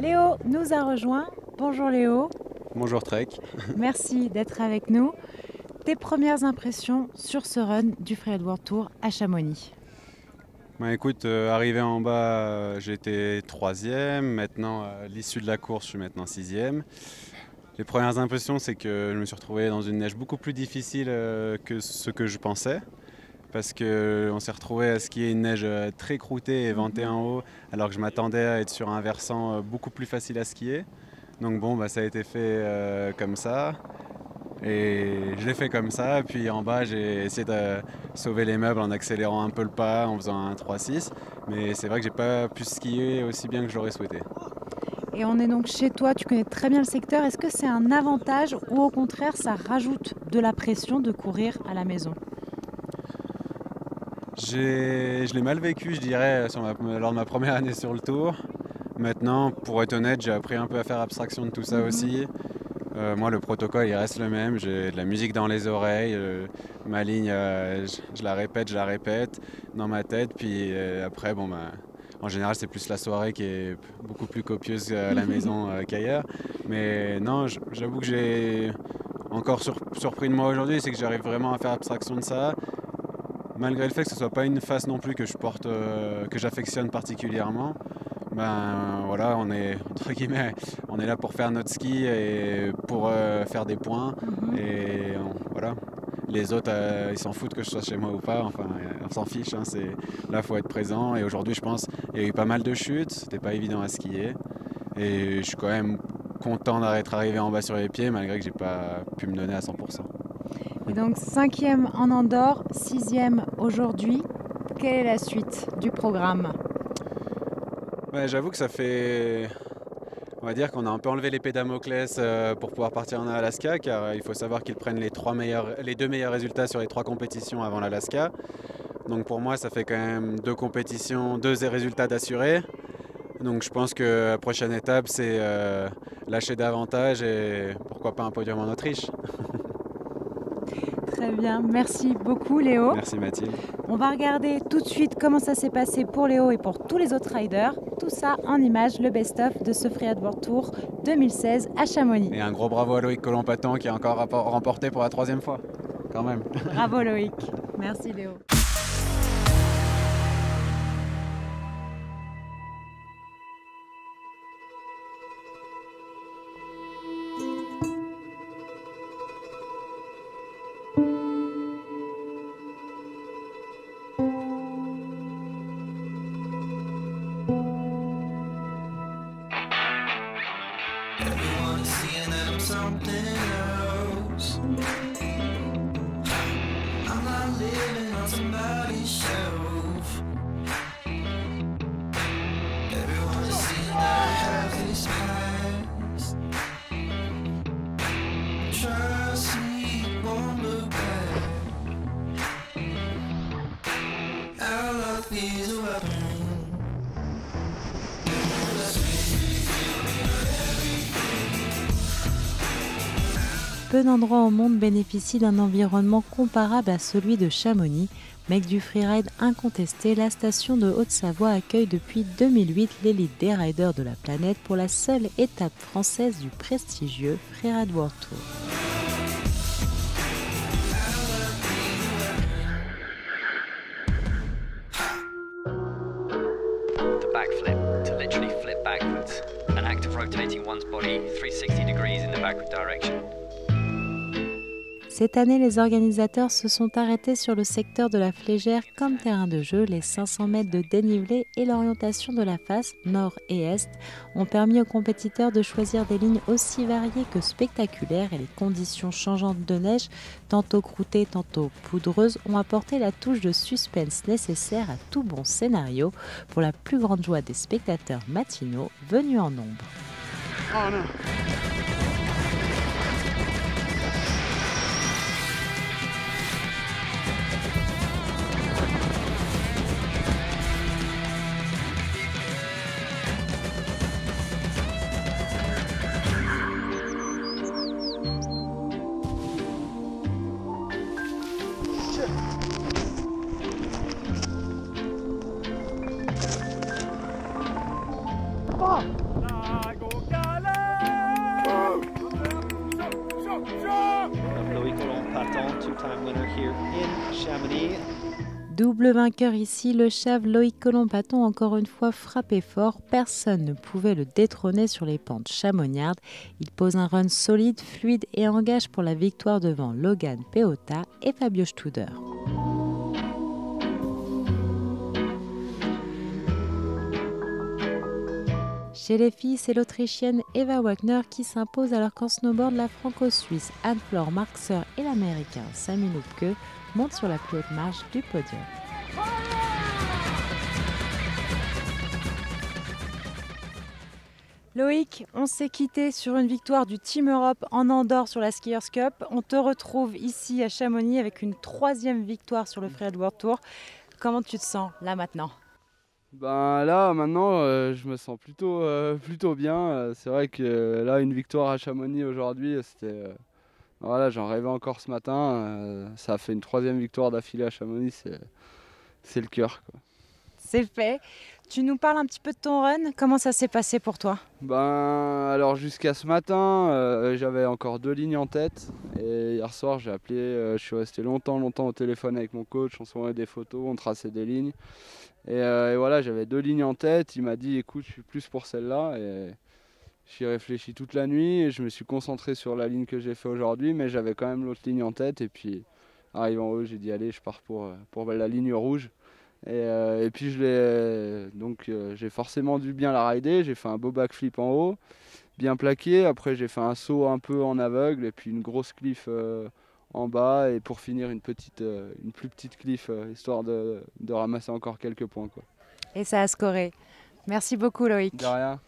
Léo nous a rejoint. Bonjour Léo, Bonjour Trek. merci d'être avec nous. Tes premières impressions sur ce run du Freeride World Tour à Chamonix? Bah, écoute, arrivé en bas, j'étais troisième. Maintenant, à l'issue de la course, je suis maintenant sixième. Les premières impressions, c'est que je me suis retrouvé dans une neige beaucoup plus difficile que ce que je pensais. Parce qu'on s'est retrouvé à skier une neige très croûtée et ventée en haut, alors que je m'attendais à être sur un versant beaucoup plus facile à skier. Donc bon, bah, ça a été fait comme ça. Et je l'ai fait comme ça, puis en bas j'ai essayé de sauver les meubles en accélérant un peu le pas, en faisant un 3-6. Mais c'est vrai que j'ai pas pu skier aussi bien que j'aurais souhaité. Et on est donc chez toi, tu connais très bien le secteur. Est-ce que c'est un avantage ou au contraire ça rajoute de la pression de courir à la maison? Je l'ai mal vécu, je dirais, lors de ma première année sur le tour. Maintenant, pour être honnête, j'ai appris un peu à faire abstraction de tout ça aussi. Moi, le protocole, il reste le même. J'ai de la musique dans les oreilles. Ma ligne, je la répète dans ma tête. Puis après, bon, bah, en général, c'est plus la soirée qui est beaucoup plus copieuse à la maison qu'ailleurs. Mais non, j'avoue que j'ai encore surpris de moi aujourd'hui, c'est que j'arrive vraiment à faire abstraction de ça. Malgré le fait que ce soit pas une face non plus que je porte, que j'affectionne particulièrement. Ben voilà, on est entre guillemets, on est là pour faire notre ski et pour faire des points. Et voilà, les autres, ils s'en foutent que je sois chez moi ou pas. Enfin, on s'en fiche. Hein, là, faut être présent. Et aujourd'hui, je pense, il y a eu pas mal de chutes. C'était pas évident à skier. Et je suis quand même content d'être arrivé en bas sur les pieds, malgré que j'ai pas pu me donner à 100%. Et donc cinquième en Andorre, sixième aujourd'hui. Quelle est la suite du programme? Ouais, j'avoue que ça fait. On va dire qu'on a un peu enlevé l'épée Damoclès pour pouvoir partir en Alaska, car il faut savoir qu'ils prennent les deux meilleurs résultats sur les trois compétitions avant l'Alaska. Donc pour moi, ça fait quand même deux compétitions, deux résultats d'assurés. Donc je pense que la prochaine étape, c'est lâcher davantage et pourquoi pas un podium en Autriche. Très bien, merci beaucoup Léo. Merci Mathilde. On va regarder tout de suite comment ça s'est passé pour Léo et pour tous les autres riders. Tout ça en images, le best-of de ce Freeride World Tour 2016 à Chamonix. Et un gros bravo à Loïc Colomb-Paton qui a encore remporté pour la troisième fois, quand même. Bravo Loïc, merci Léo. Everyone's seeing that I'm something else. I'm not living on somebody's shelf. Everyone's seeing that I have this past. Trust me, won't look back. Our love is a weapon. Peu d'endroits au monde bénéficient d'un environnement comparable à celui de Chamonix. Mec du freeride incontesté, la station de Haute-Savoie accueille depuis 2008 l'élite des riders de la planète pour la seule étape française du prestigieux Freeride World Tour. The backflip, to literally flip backwards. An act of rotating one's body 360 degrees in the backward direction. Cette année, les organisateurs se sont arrêtés sur le secteur de la Flégère comme terrain de jeu. Les 500 mètres de dénivelé et l'orientation de la face, nord et est, ont permis aux compétiteurs de choisir des lignes aussi variées que spectaculaires et les conditions changeantes de neige, tantôt croûtées, tantôt poudreuses, ont apporté la touche de suspense nécessaire à tout bon scénario pour la plus grande joie des spectateurs matinaux venus en nombre. Oh non. Loïc Colomb-Paton, two-time winner here in Chamonix. Double vainqueur ici, le chave Loïc Colomb-Paton encore une fois frappé fort. Personne ne pouvait le détrôner sur les pentes chamonniardes. Il pose un run solide, fluide et engage pour la victoire devant Logan Peota et Fabio Studer. Chez les filles, c'est l'Autrichienne Eva Wagner qui s'impose alors qu'en snowboard, la franco-suisse Anne-Flore Marxer et l'Américain Sami Lupke montent sur la plus haute marche du podium. Loïc, on s'est quitté sur une victoire du Team Europe en Andorre sur la Skiers Cup. On te retrouve ici à Chamonix avec une 3e victoire sur le Freeride World Tour. Comment tu te sens là maintenant ? Ben là maintenant je me sens plutôt bien. C'est vrai que là une victoire à Chamonix aujourd'hui, c'était voilà, j'en rêvais encore ce matin. Ça a fait une 3e victoire d'affilée à Chamonix, c'est le cœur, quoi. C'est fait. Tu nous parles un petit peu de ton run. Comment ça s'est passé pour toi ? Ben alors jusqu'à ce matin, j'avais encore 2 lignes en tête. Et hier soir j'ai appelé, je suis resté longtemps au téléphone avec mon coach. On s'envoyait des photos, on traçait des lignes. Et voilà, j'avais 2 lignes en tête. Il m'a dit écoute, je suis plus pour celle-là. Et j'y ai réfléchi toute la nuit et je me suis concentré sur la ligne que j'ai fait aujourd'hui. Mais j'avais quand même l'autre ligne en tête. Et puis arrivé en haut, j'ai dit allez, je pars pour la ligne rouge. Et puis j'ai forcément dû bien la rider. J'ai fait un beau backflip en haut, bien plaqué. Après j'ai fait un saut un peu en aveugle et puis une grosse cliff en bas. Et pour finir une plus petite cliff histoire de ramasser encore quelques points, quoi. Et ça a scoré. Merci beaucoup Loïc. De rien.